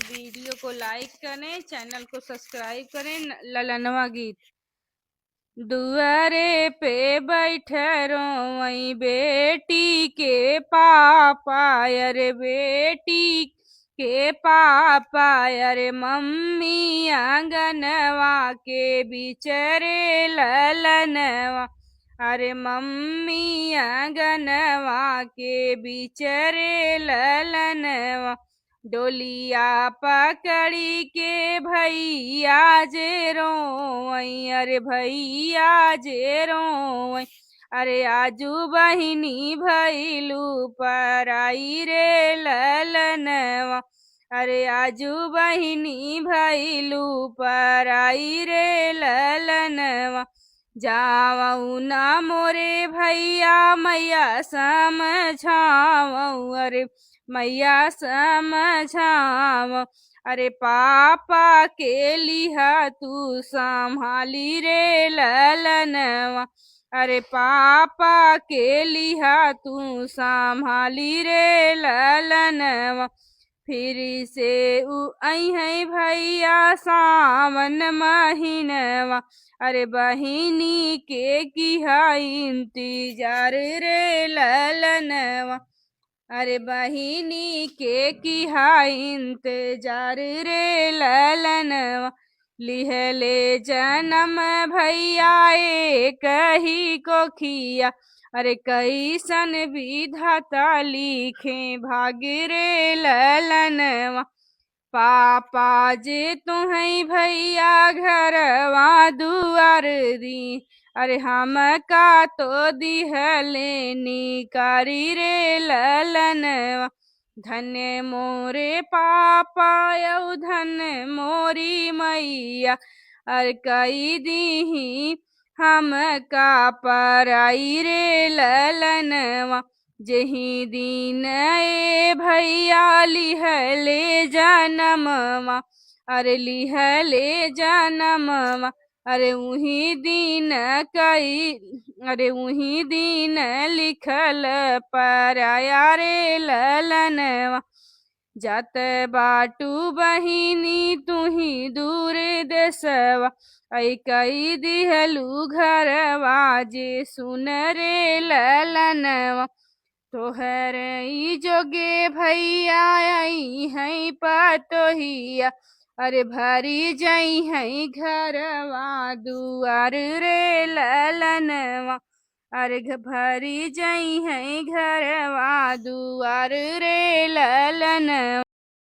Video को लाइक करें, channel को सब्सक्राइब करें। ललनवा गीत। दुआरे पे बैठे रोई बेटी के पापा, अरे बेटी के पापा, अरे मम्मी आंगनवा के बिचरे ललनवा, अरे मम्मी आंगनवा के बिचरे ललनवा। डोलिया पकड़ी के भैया जे रोई, अरे भैया जे रोई, अरे आजू बहिनी भैलू पराई रे ललनवा, अरे आजू बहिनी भैलू पराई रे ललनवा। जावऊ ना मोरे भैया मैया समझावऊ, अरे मैया समझाव, अरे पापा के लिहा तू संभाली रे ललनवा, अरे पापा के लिहा तू संभाली रे ललनवा। फिर से आई है भैया सावन महीनवा, अरे बहिनी के किहा इंतजार रे ललनवा, अरे बहिनी के किहा इंतजार रे ललनवा। लिहले जन्म भैया एक ही कोखिया, अरे कैसन विधाता लिखे भाग्य रे ललनवा। पापा जे तुहै भैया घरवा दुआर दी, अरे हम का तो दिहले निकारी रे ललनवा। धन्य मोरे पापा यौ धन्य मोरी मैया, अरे कई दीही हम का पराई रे ललनवा। जही दिन ए भैया लिहले जनमवा, अरे लिहले जनमवा, अरे उही दिन अरे उही दिन लिखल पराया रे ललनवा। जात बाटू बहिनी तुही दूर देसवा, ऐ कई दिहलू घरवा जे सुन रे ललनवा। तोहर ई जोगे भैया आई है पतोहिया, अरे भरी जई है घरवा दुआर रे ललनवा, अरे भरी जई है घरवा दुआर रे ललनवा।